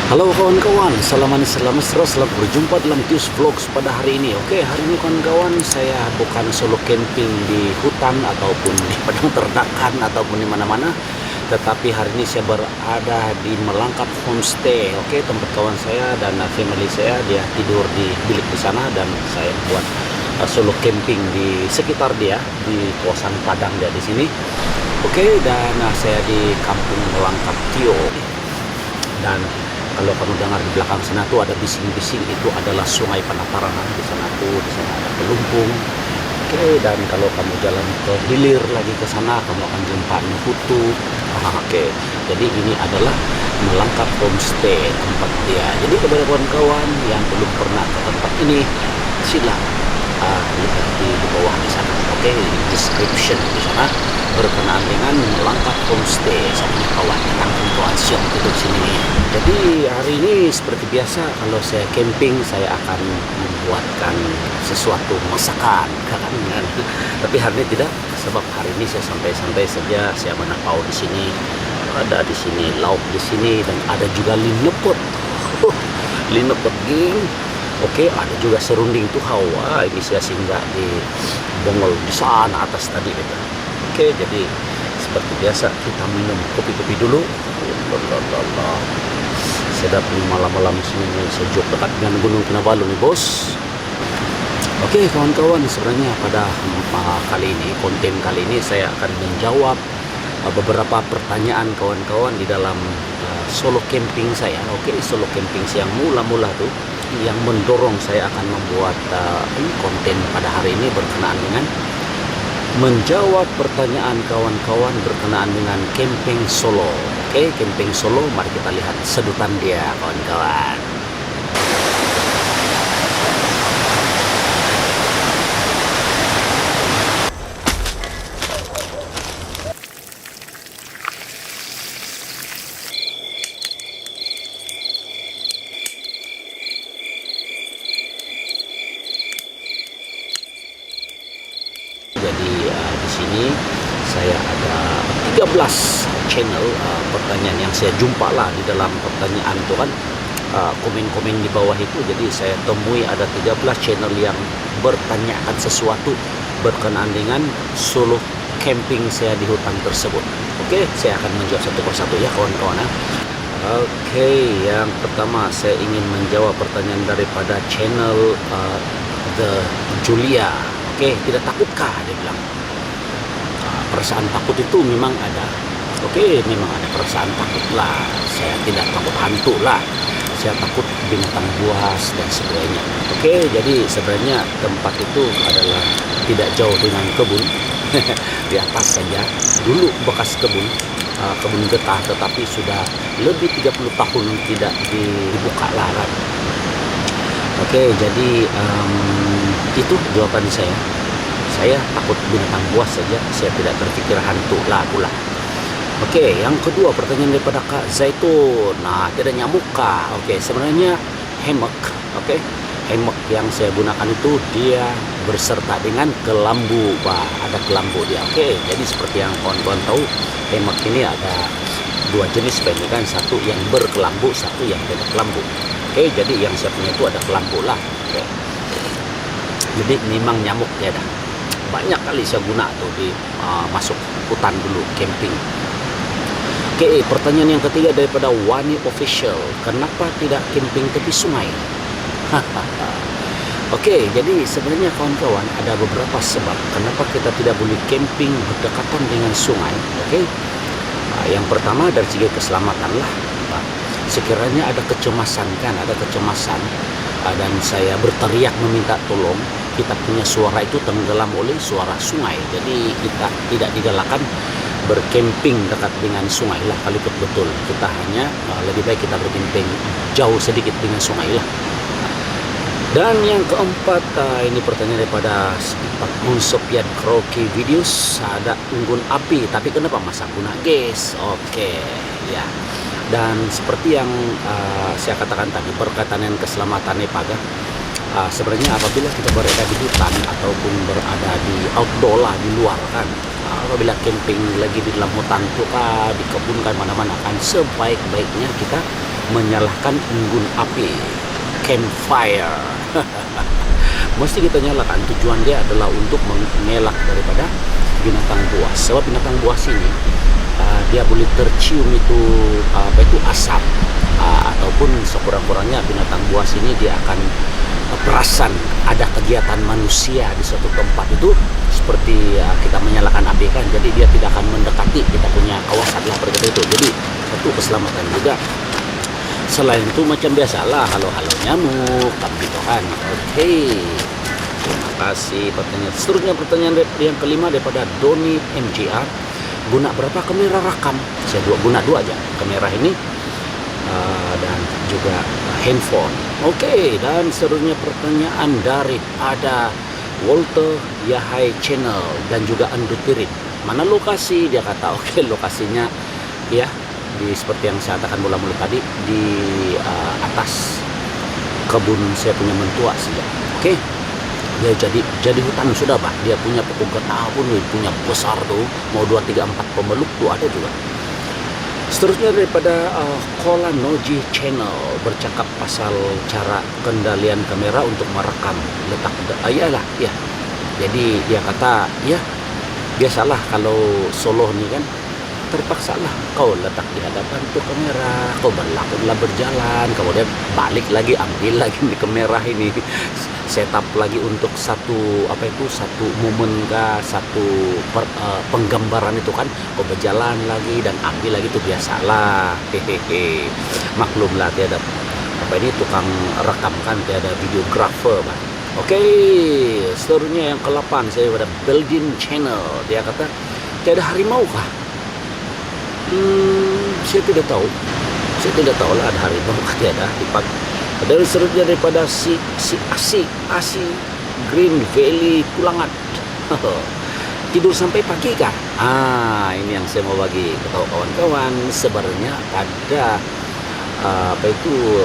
Halo kawan-kawan, selamat berjumpa dalam Tius Vlogs pada hari ini. Oke, hari ini kawan-kawan saya bukan solo camping di hutan ataupun di padang ternakan ataupun di mana-mana, tetapi hari ini saya berada di Melangkap Homestay. Oke, tempat kawan saya dan family saya, dia tidur di bilik di sana dan saya buat solo camping di sekitar dia di kawasan Padang dia di sini. Oke, dan saya di Kampung Melangkap Tio. Dan kalau kamu dengar di belakang sana tuh ada bising-bising, itu adalah Sungai Panatarangan. Di sana ada pelumpung. Oke, dan kalau kamu jalan ke hilir lagi ke sana, kamu akan jumpa Nuhutu. Oke, jadi ini adalah Melangkap Homestay tempat dia. Jadi kepada kawan-kawan yang belum pernah ke tempat ini, sila lihat di bawah di sana. Oke, description di sana berkenaan dengan Melangkap Homestay. Saya punya kawan yang Tuan Siong itu di sini. Jadi hari ini seperti biasa kalau saya camping, saya akan membuatkan sesuatu masakan kan. Tapi hari ini tidak, sebab hari ini saya santai-santai saja. Saya menapau di sini, ada di sini lauk di sini, dan ada juga linepot. Linepot ging. Oke, ada juga serunding tuh hawa. Ini saya singgah di Bongol di sana atas tadi itu. Oke, jadi seperti biasa kita minum kopi-kopi dulu. Sedap nih malam-malam sini sejuk dekat dengan Gunung Kinabalu nih bos. Oke kawan-kawan, sebenarnya pada kali ini, konten kali ini saya akan menjawab beberapa pertanyaan kawan-kawan di dalam solo camping saya. Oke, solo camping saya yang mula-mula tuh yang mendorong saya akan membuat konten pada hari ini berkenaan dengan menjawab pertanyaan kawan-kawan berkenaan dengan camping solo. Oke, camping solo, mari kita lihat sedutan dia kawan-kawan. Jadi di sini saya ada 13 channel pertanyaan yang saya jumpa lah di dalam pertanyaan itu kan, komen-komen di bawah itu. Jadi saya temui ada 13 channel yang bertanyakan sesuatu berkenaan dengan solo camping saya di hutan tersebut. Oke, saya akan menjawab satu persatu ya kawan-kawan. Oke, yang pertama saya ingin menjawab pertanyaan daripada channel The Julia. Oke, tidak takutkah dia bilang? Perasaan takut itu memang ada. Oke, memang ada perasaan takut lah. Saya tidak takut hantu lah. Saya takut binatang buas dan sebagainya. Oke, jadi sebenarnya tempat itu adalah tidak jauh dengan kebun. Di atas saja. Dulu bekas kebun, kebun getah, tetapi sudah lebih 30 tahun tidak dibuka lahan. Oke, jadi itu jawaban saya. Saya takut binatang buas saja, saya tidak berpikir hantu lah pula. Oke, yang kedua pertanyaan daripada Kak Zaitun. Nah, tidak nyamuk kah? Oke, sebenarnya hammock. Oke, hammock yang saya gunakan itu dia berserta dengan kelambu. Ada kelambu dia. Oke, jadi seperti yang kawan-kawan tahu, hammock ini ada dua jenis ini kan, satu yang berkelambu, satu yang tidak kelambu. Oke, jadi yang saya punya itu ada kelambu lah. Oke. Jadi memang nyamuk ya dah. Banyak kali saya guna tuh di masuk hutan dulu camping. Oke, pertanyaan yang ketiga daripada Wani Official. Kenapa tidak camping tepi sungai? Oke, jadi sebenarnya kawan-kawan ada beberapa sebab kenapa kita tidak boleh camping berdekatan dengan sungai. Oke. Yang pertama dari segi keselamatan lah. Sekiranya ada kecemasan kan, dan saya berteriak meminta tolong, kita punya suara itu tenggelam oleh suara sungai. Jadi kita tidak digalakkan bercamping dekat dengan sungai lah kalau betul. Kita hanya lebih baik kita bercamping jauh sedikit dengan sungai lah. Dan yang keempat, ini pertanyaan daripada Pak Sopian Kroki Videos. Ada unggun api, tapi kenapa masa guna gas? Oke, ya. Dan seperti yang saya katakan tadi, berkaitan dengan keselamatan Paga, sebenarnya apabila kita berada di hutan ataupun berada di outdoor lah, di luar kan, apabila camping lagi di dalam hutan tuh di kebun kan, mana-mana kan, sebaik-baiknya kita menyalakan unggun api, campfire. Mesti kita nyalakan. Tujuan dia adalah untuk mengelak daripada binatang buas. Sebab binatang buas ini dia boleh tercium itu asap, ataupun sekurang-kurangnya binatang buas ini dia akan perasan ada kegiatan manusia di suatu tempat itu, seperti kita menyalakan api kan, jadi dia tidak akan mendekati kita punya kawasan lah seperti itu. Jadi satu keselamatan juga. Selain itu macam biasalah, halo-halo nyamuk gitu kan. Oke, terima kasih. Pertanyaan seterusnya, pertanyaan yang kelima daripada Doni MGR. Guna berapa kamera rakam? Saya guna dua aja kamera ini, dan juga handphone. Oke, dan seterusnya pertanyaan daripada Walter Yahai Channel dan juga Andutirin. Mana lokasi? Dia kata oke, lokasinya ya di seperti yang saya katakan mula-mula tadi, di atas kebun saya punya mentua saja. Oke, dia jadi hutan sudah, Pak. Dia punya pokok getah pun punya besar tuh, mau 2, 3, 4 pemeluk tuh ada juga. Seterusnya daripada Kolanoji Channel bercakap pasal cara kendalian kamera untuk merekam letak iyalah ya. Jadi dia kata ya biasalah kalau solo nih kan, terpaksalah kau letak di hadapan tuh kamera, kau berjalan, kemudian balik lagi, ambil lagi di kamera ini, setup lagi untuk satu satu momen kah, satu penggambaran itu kan, kau berjalan lagi dan ambil lagi, itu biasalah. Hehehe, maklumlah tiada ini tukang rekam kan, tiada videographer, Pak. Oke, seterusnya yang ke-8 saya pada Beldin Channel. Dia kata tiada harimau kah? Saya tidak tahu. Saya tidak tahu lah ada harimau kah tiada di pagi. Dan seterusnya daripada si Asi Green Valley Pulangan. Tidur sampai pagi kah? Ini yang saya mau bagi ke kawan-kawan. Sebenarnya pada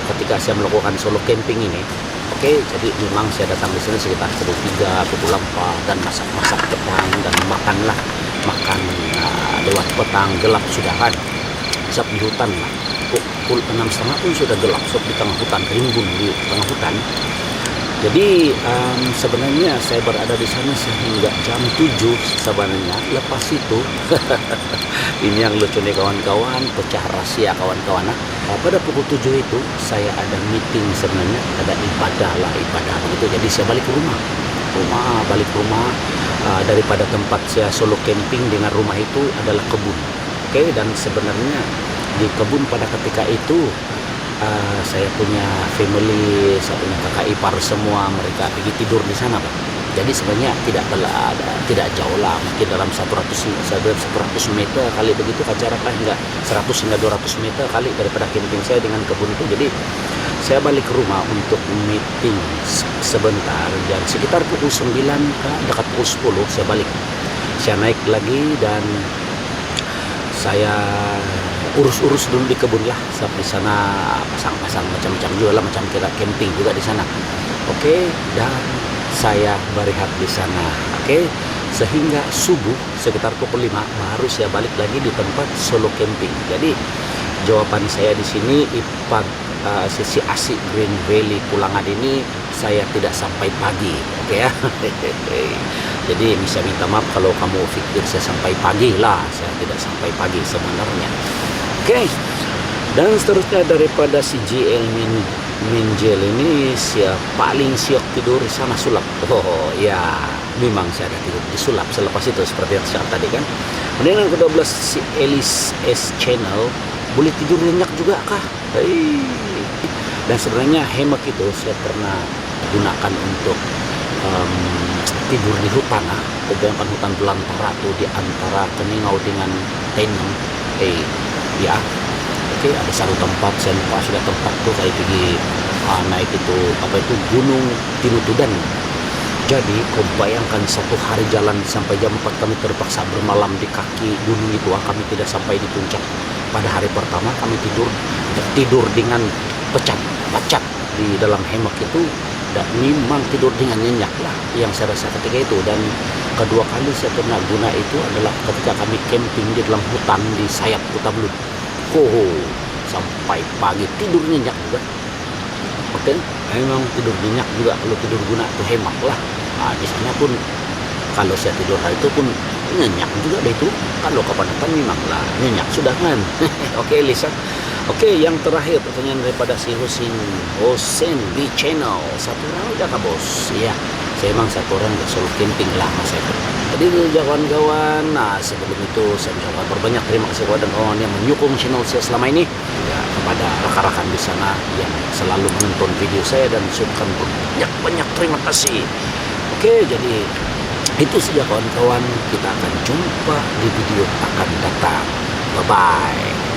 ketika saya melakukan solo camping ini, oke, jadi memang saya datang di sini sekitar pukul 3, pukul 4 dan masak petang dan makan lewat petang, gelap sudah kan. Sebab di hutan lah, pukul 6.30 pun sudah gelap, sebab di tengah hutan, rimbun di tengah hutan. Jadi sebenarnya saya berada di sana sehingga jam 7 sebenarnya. Lepas itu ini yang lucu nih kawan-kawan, pecah rahasia kawan-kawan. Pada pukul 7 itu saya ada meeting, sebenarnya ada ibadah begitu. Jadi saya balik ke rumah daripada tempat saya solo camping dengan rumah itu adalah kebun. Oke, dan sebenarnya di kebun pada ketika itu saya punya family, saya punya kakak ipar semua, mereka pergi tidur di sana, Pak. Jadi sebenarnya tidak jauh lah, mungkin dalam 100 meter kali begitu jaraknya, hingga 100 hingga 200 meter kali daripada camping saya dengan kebun itu. Jadi saya balik ke rumah untuk meeting sebentar, dan sekitar pukul 9 dekat pukul 10 saya balik. Saya naik lagi dan saya urus dulu di kebun lah. Sampai sana pasang macam-macam juga lah, macam kira camping juga di sana. Oke, dan saya berehat di sana. Oke, sehingga subuh sekitar pukul 5 baru saya balik lagi di tempat solo camping. Jadi jawaban saya di sini, sisi Asi Green Valley Pulangan ini saya tidak sampai pagi. Oke ya. Jadi bisa minta maaf kalau kamu pikir saya sampai pagi lah, saya tidak sampai pagi sebenarnya. Oke, dan seterusnya daripada si GL Minjel ini, paling siok tidur di sana sulap. Oh ya, memang saya ada tidur di sulap selepas itu seperti yang saya tadi kan. Kemudian yang ke-12 si Elis S Channel, boleh tidur nyenyak juga kah? Dan sebenarnya hammock itu saya pernah gunakan untuk tidur di hutan. Bayangkan hutan belantara tuh, di antara Keningau dengan Teneng. Ya, oke, ada satu tempat, saya lupa sudah tempat tuh, saya pergi naik itu Gunung Tinutudan. Jadi kau bayangkan satu hari jalan sampai jam 4 kami terpaksa bermalam di kaki gunung itu. Kami tidak sampai di puncak. Pada hari pertama kami tidur dengan pecat di dalam hammock itu, dan memang tidur dengan nyenyak lah yang saya rasa ketika itu. Dan kedua kali saya pernah guna itu adalah ketika kami camping di dalam hutan di Sayap Kota Belud. sampai pagi tidur nyenyak juga. Oke, memang tidur nyenyak juga. Kalau tidur guna itu hemat lah. Nah, di sana pun kalau saya tidur hari itu pun nyenyak juga deh itu. Kalau kepadatan memanglah nyenyak sudah kan. Oke, Lisa. Oke, yang terakhir pertanyaan daripada si Hosen di channel. Satu orang udah kah bos? Iya, saya emang satu orang udah solo camping lama saya. Jadi kawan-kawan, nah sebelum itu saya ucapkan berbanyak terima kasih kepada kawan yang menyokong channel saya selama ini. Ya, kepada rekan-rekan di sana yang selalu menonton video saya dan ucapkan banyak terima kasih. Oke, jadi itu saja kawan-kawan. Kita akan jumpa di video akan datang. Bye-bye.